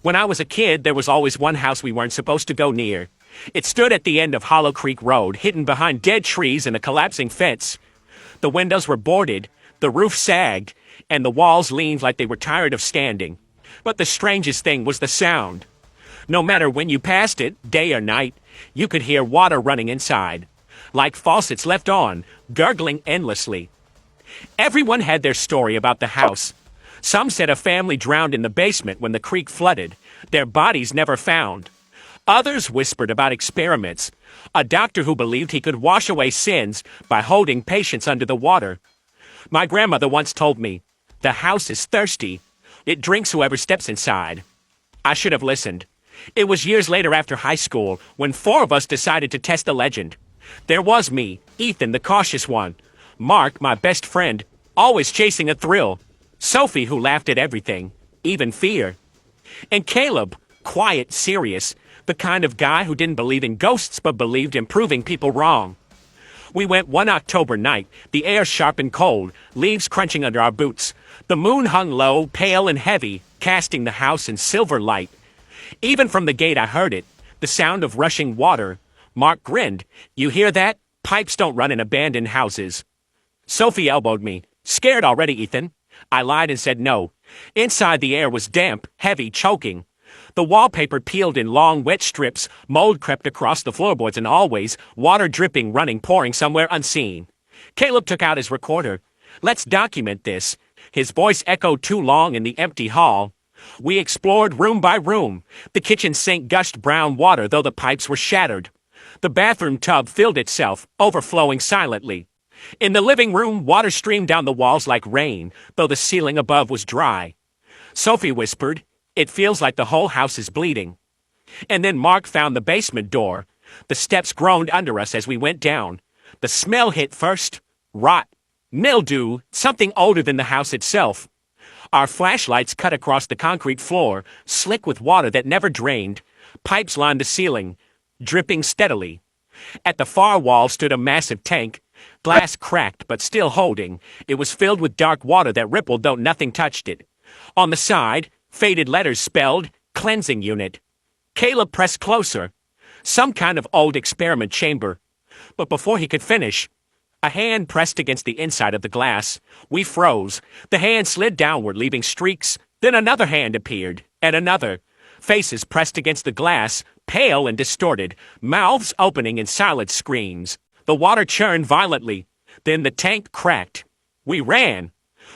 When I was a kid, there was always one house we weren't supposed to go near. It stood at the end of Hollow Creek Road, hidden behind dead trees and a collapsing fence. The windows were boarded, the roof sagged, and the walls leaned like they were tired of standing. But the strangest thing was the sound. No matter when you passed it, day or night, you could hear water running inside, like faucets left on, gurgling endlessly. Everyone had their story about the house. Some said a family drowned in the basement when the creek flooded, their bodies never found. Others whispered about experiments, a doctor who believed he could wash away sins by holding patients under the water. My grandmother once told me, "The house is thirsty. It drinks whoever steps inside." I should have listened. It was years later after high school when 4 of us decided to test the legend. There was me, Ethan, the cautious one, Mark, my best friend, always chasing a thrill, Sophie, who laughed at everything, even fear, and Caleb, quiet, serious, the kind of guy who didn't believe in ghosts but believed in proving people wrong. We went one October night, the air sharp and cold, leaves crunching under our boots. The moon hung low, pale and heavy, casting the house in silver light. Even from the gate I heard it, the sound of rushing water. Mark grinned. "You hear that? Pipes don't run in abandoned houses." Sophie elbowed me. "Scared already, Ethan?" I lied and said no. Inside the air was damp, heavy, choking. The wallpaper peeled in long, wet strips, mold crept across the floorboards, and always, water dripping, running, pouring somewhere unseen. Caleb took out his recorder. "Let's document this." His voice echoed too long in the empty hall. We explored room by room. The kitchen sink gushed brown water, though the pipes were shattered. The bathroom tub filled itself, overflowing silently. In the living room, water streamed down the walls like rain, though the ceiling above was dry. Sophie whispered, "It feels like the whole house is bleeding." And then Mark found the basement door. The steps groaned under us as we went down. The smell hit first. Rot. Mildew. Something older than the house itself. Our flashlights cut across the concrete floor, slick with water that never drained. Pipes lined the ceiling, dripping steadily. At the far wall stood a massive tank. Glass cracked, but still holding. It was filled with dark water that rippled, though nothing touched it. On the side, faded letters spelled, "Cleansing Unit." Caleb pressed closer. Some kind of old experiment chamber. But before he could finish, a hand pressed against the inside of the glass. We froze. The hand slid downward, leaving streaks. Then another hand appeared, and another. Faces pressed against the glass, pale and distorted, mouths opening in silent screams. The water churned violently. Then the tank cracked. We ran.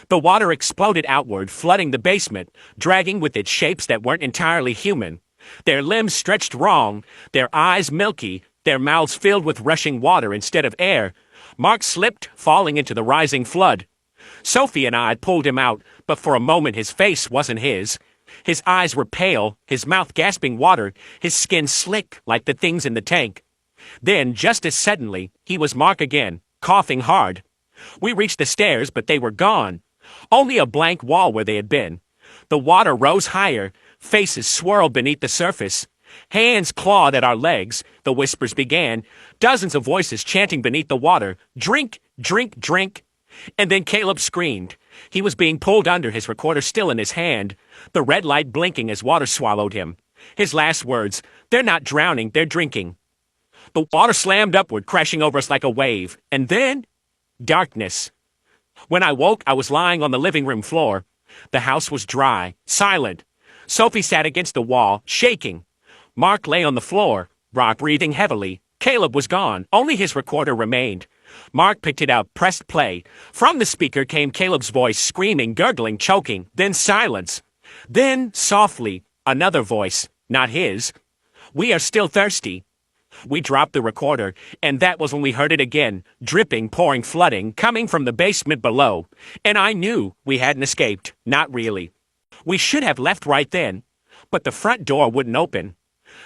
The water exploded outward, flooding the basement, dragging with it shapes that weren't entirely human. Their limbs stretched wrong, their eyes milky, their mouths filled with rushing water instead of air. Mark slipped, falling into the rising flood. Sophie and I pulled him out, but for a moment his face wasn't his. His eyes were pale, his mouth gasping water, his skin slick like the things in the tank. Then, just as suddenly, he was Mark again, coughing hard. We reached the stairs, but they were gone. Only a blank wall where they had been. The water rose higher, faces swirled beneath the surface. Hands clawed at our legs, the whispers began, dozens of voices chanting beneath the water, "Drink, drink, drink." And then Caleb screamed. He was being pulled under, his recorder still in his hand, the red light blinking as water swallowed him. His last words, "They're not drowning, they're drinking." The water slammed upward, crashing over us like a wave. And then, darkness. When I woke, I was lying on the living room floor. The house was dry, silent. Sophie sat against the wall, shaking. Mark lay on the floor, breathing heavily. Caleb was gone. Only his recorder remained. Mark picked it up, pressed play. From the speaker came Caleb's voice, screaming, gurgling, choking. Then silence. Then, softly, another voice, not his. "We are still thirsty." We dropped the recorder, and that was when we heard it again, dripping, pouring, flooding, coming from the basement below. And I knew we hadn't escaped. Not really. We should have left right then, but the front door wouldn't open.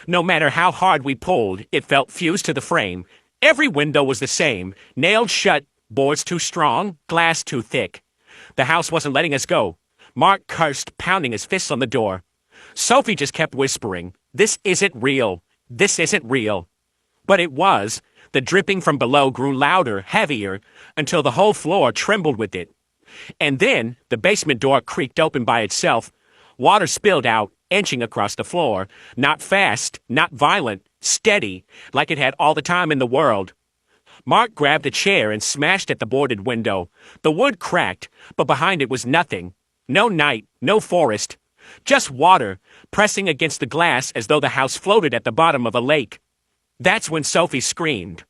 No matter how hard we pulled, it felt fused to the frame. Every window was the same, nailed shut, boards too strong, glass too thick. The house wasn't letting us go. Mark cursed, pounding his fists on the door. Sophie just kept whispering, "This isn't real. This isn't real." But it was. The dripping from below grew louder, heavier, until the whole floor trembled with it. And then the basement door creaked open by itself. Water spilled out, inching across the floor. Not fast, not violent, steady, like it had all the time in the world. Mark grabbed a chair and smashed at the boarded window. The wood cracked, but behind it was nothing. No night, no forest. Just water, pressing against the glass as though the house floated at the bottom of a lake. That's when Sophie screamed.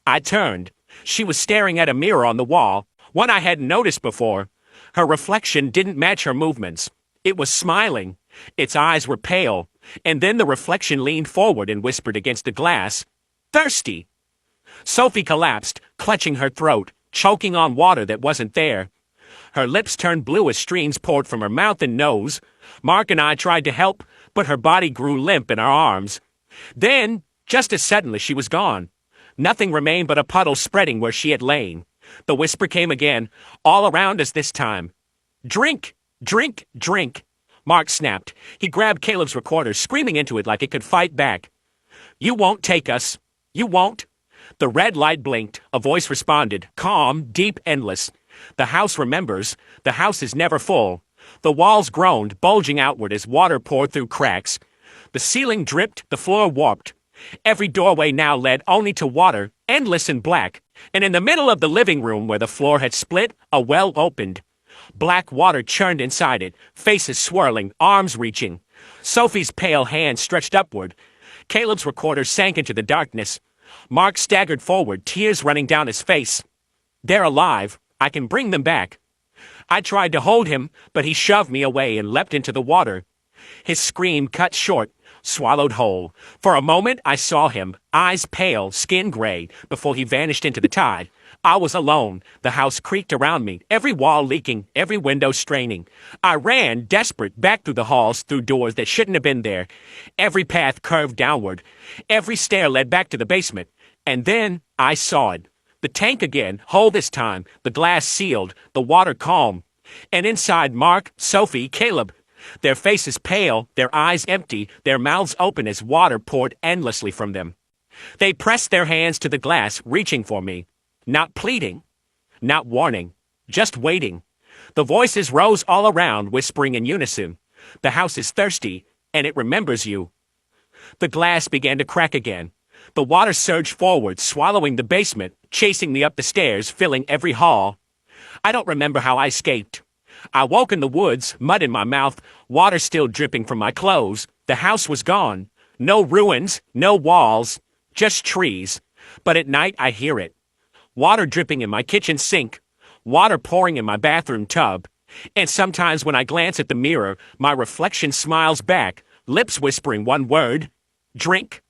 I turned. She was staring at a mirror on the wall, one I hadn't noticed before. Her reflection didn't match her movements. It was smiling. Its eyes were pale, and then the reflection leaned forward and whispered against the glass, "Thirsty." Sophie collapsed, clutching her throat, choking on water that wasn't there. Her lips turned blue as streams poured from her mouth and nose. Mark and I tried to help, but her body grew limp in our arms. Then, just as suddenly, she was gone. Nothing remained but a puddle spreading where she had lain. The whisper came again, all around us this time. "Drink! Drink! Drink!" Mark snapped. He grabbed Caleb's recorder, screaming into it like it could fight back. "You won't take us. You won't." The red light blinked. A voice responded, calm, deep, endless. "The house remembers. The house is never full." The walls groaned, bulging outward as water poured through cracks. The ceiling dripped, the floor warped. Every doorway now led only to water, endless and black. And in the middle of the living room where the floor had split, a well opened. Black water churned inside it, faces swirling, arms reaching. Sophie's pale hand stretched upward. Caleb's recorder sank into the darkness. Mark staggered forward, tears running down his face. "They're alive. I can bring them back." I tried to hold him, but he shoved me away and leapt into the water. His scream cut short, swallowed whole. For a moment I saw him, eyes pale, skin gray, before he vanished into the tide. I was alone. The house creaked around me, every wall leaking, every window straining. I ran, desperate, back through the halls, through doors that shouldn't have been there. Every path curved downward. Every stair led back to the basement. And then I saw it. The tank again, whole this time, the glass sealed, the water calm. And inside Mark, Sophie, Caleb. Their faces pale, their eyes empty, their mouths open as water poured endlessly from them. They pressed their hands to the glass, reaching for me. Not pleading, not warning, just waiting. The voices rose all around, whispering in unison. "The house is thirsty, and it remembers you." The glass began to crack again. The water surged forward, swallowing the basement, chasing me up the stairs, filling every hall. I don't remember how I escaped. I woke in the woods, mud in my mouth, water still dripping from my clothes. The house was gone. No ruins, no walls, just trees. But at night I hear it. Water dripping in my kitchen sink, water pouring in my bathroom tub. And sometimes when I glance at the mirror, my reflection smiles back, lips whispering one word, "Drink."